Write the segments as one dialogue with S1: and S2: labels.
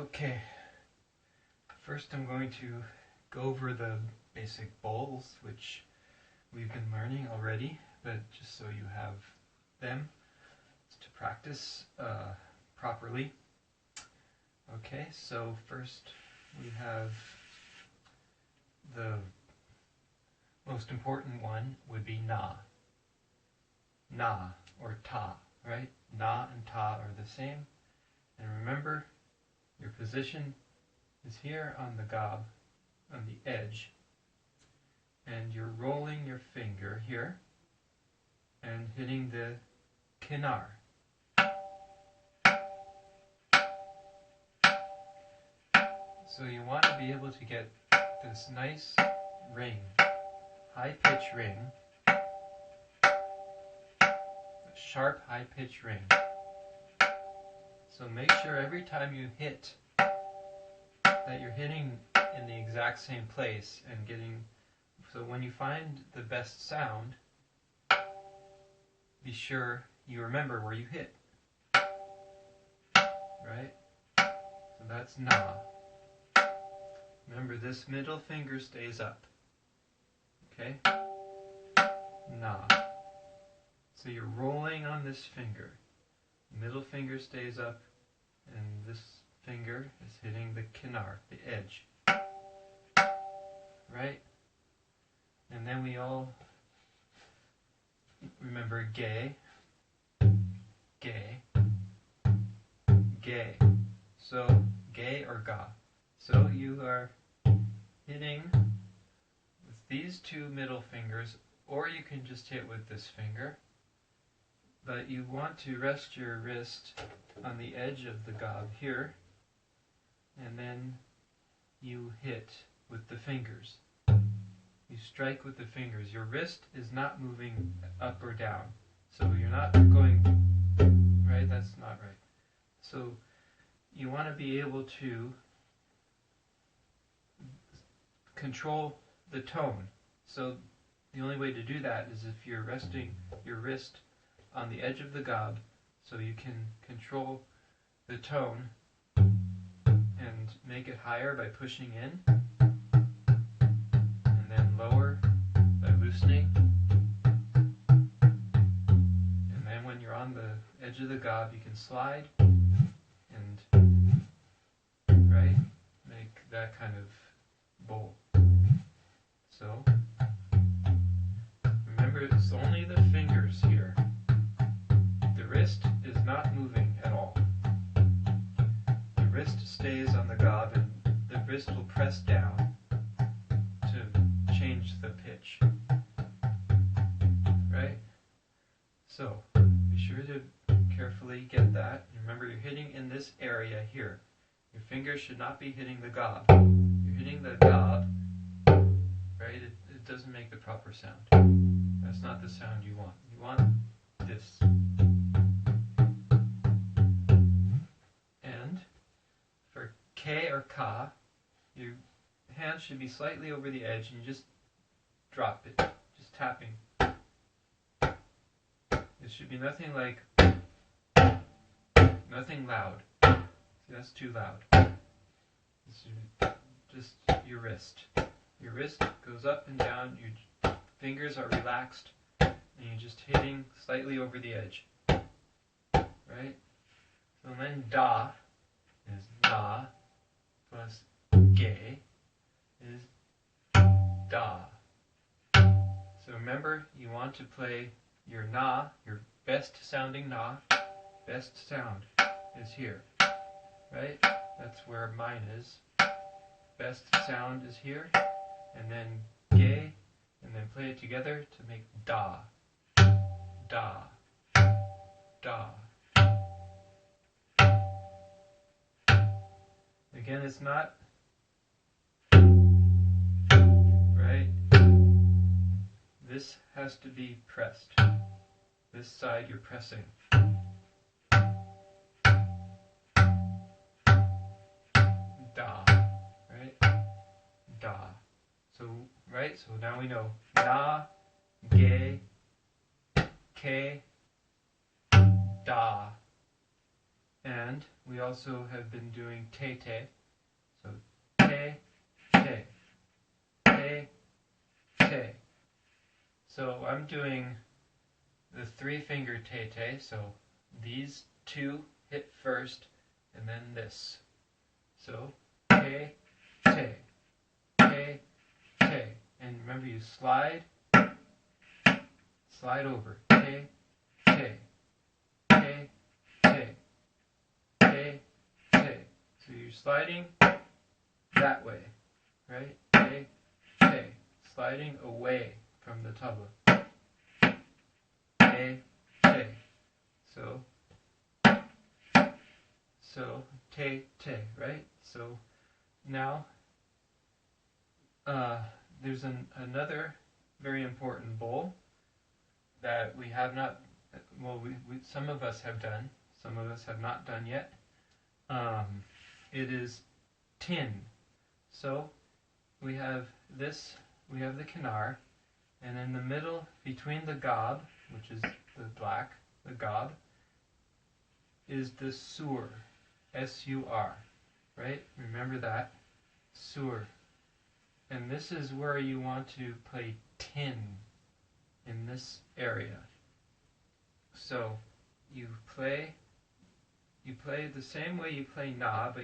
S1: Okay, first I'm going to go over the basic bowls, which we've been learning already, but just so you have them to practice properly. Okay, so first we have the most important one would be na. Na, or ta, right? Na and ta are the same. And remember, your position is here on the gob, on the edge, and you're rolling your finger here and hitting the kinar. So you want to be able to get this nice ring, high pitch ring, a sharp high pitch ring. So make sure every time you hit that you're hitting in the exact same place and getting, so when you find the best sound, be sure you remember where you hit, right? So that's na. Remember, this middle finger stays up, okay? Na. So you're rolling on this finger. Middle finger stays up, and this finger is hitting the kinar, the edge. Right? And then we all remember ge, ge, ge. So, ge or ga. So you are hitting with these two middle fingers, or you can just hit with this finger. But you want to rest your wrist on the edge of the gob here, and then you hit with the fingers. You strike with the fingers. Your wrist is not moving up or down, so you're not going, right? That's not right. So you want to be able to control the tone. So the only way to do that is if you're resting your wrist on the edge of the gob, so you can control the tone and make it higher by pushing in, and then lower by loosening, and then when you're on the edge of the gob you can slide and, right, make that kind of bowl. So remember, it's only the fingers here. The wrist is not moving at all. The wrist stays on the gob, and the wrist will press down to change the pitch. Right? So, be sure to carefully get that. Remember, you're hitting in this area here. Your fingers should not be hitting the gob. You're hitting the gob, right? It doesn't make the proper sound. That's not the sound you want. You want this. K or ka, your hand should be slightly over the edge, and you just drop it, just tapping. It should be nothing like, nothing loud. See, that's too loud. This should be just your wrist. Your wrist goes up and down, your fingers are relaxed, and you're just hitting slightly over the edge. Right? So then da is na, plus ge is da. So remember, you want to play your na, your best sounding na, best sound is here, right? That's where mine is. Best sound is here, and then ge, and then play it together to make da, da, da. Again, it's not, right? This has to be pressed. This side you're pressing. Da, right? Da. So, right? So now we know na, ge, ke, da. And we also have been doing te-te. So te, te, te, te. So I'm doing the 3-finger te-te, so these two hit first, and then this. So te, te, te, te. And remember, you slide over. Te, te, te, te, te, te. So you're sliding that way, right? Te, te. Sliding away from the tabla. Te, te. So te, te, right? So now there's another very important bowl that we have not, well, some of us have done, some of us have not done yet. It is tin. So we have this, we have the kinar, and in the middle, between the gob, which is the black, the gob, is the sur, S-U-R, right? Remember that, sur. And this is where you want to play tin, in this area. So you play the same way you play na, but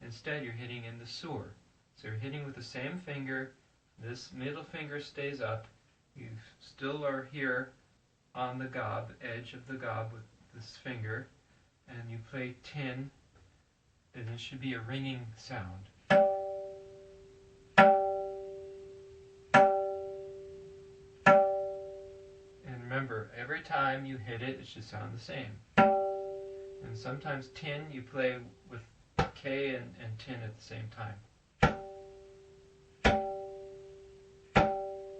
S1: instead you're hitting in the sur. So you're hitting with the same finger, this middle finger stays up, you still are here on the gob, edge of the gob with this finger, and you play tin, and it should be a ringing sound. And remember, every time you hit it, it should sound the same. And sometimes tin, you play with K and tin at the same time.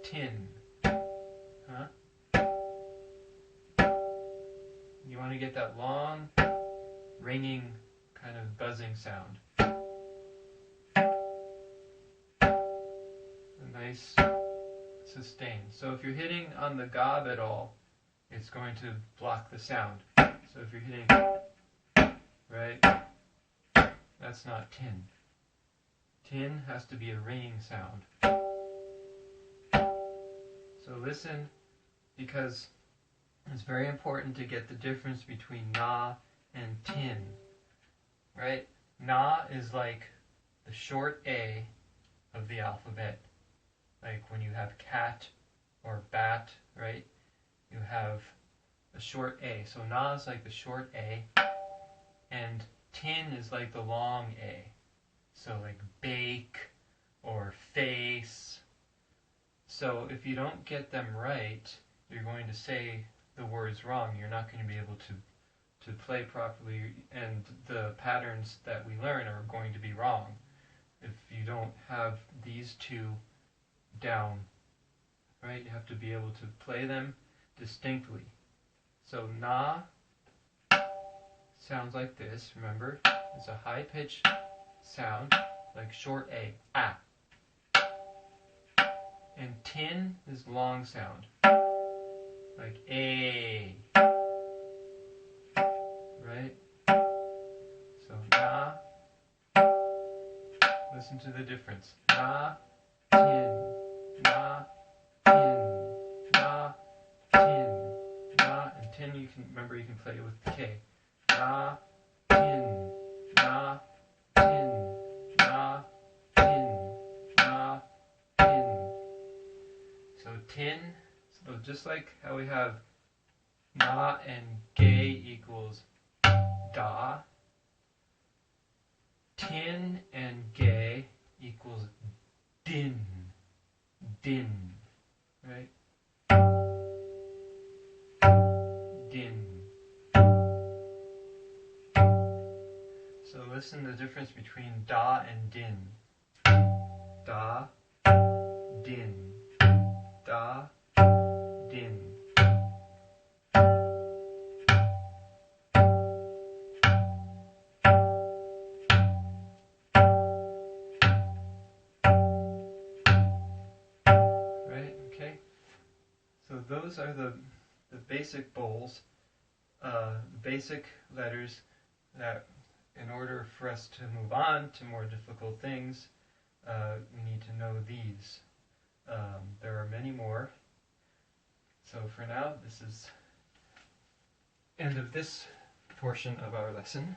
S1: Tin. Huh? You want to get that long, ringing, kind of buzzing sound. A nice sustain. So if you're hitting on the gob at all, it's going to block the sound. So if you're hitting, right, that's not tin. Tin has to be a ringing sound. So listen, because it's very important to get the difference between na and tin, right? Na is like the short A of the alphabet. Like when you have cat or bat, right? You have a short A. So na is like the short A, and tin is like the long A. So like bake or face. So if you don't get them right, you're going to say the words wrong. You're not going to be able to play properly, and the patterns that we learn are going to be wrong if you don't have these two down, right? You have to be able to play them distinctly. So na sounds like this, remember? It's a high-pitched sound, like short A, ah. And tin is long sound, like A, right? So na, listen to the difference. Na, tin, na, tin, na, tin, na, and tin you can, remember you can play it with K. Na, tin, na, tin, na, tin, na, tin. So tin, so just like how we have na and ge equals da, tin and ge equals din, din, right? Din. So listen to the difference between da and din. Da, din. Da, din. Right, okay? So those are the basic bowls, the basic letters that in order for us to move on to more difficult things, we need to know these. There are many more. So for now, this is end of this portion of our lesson.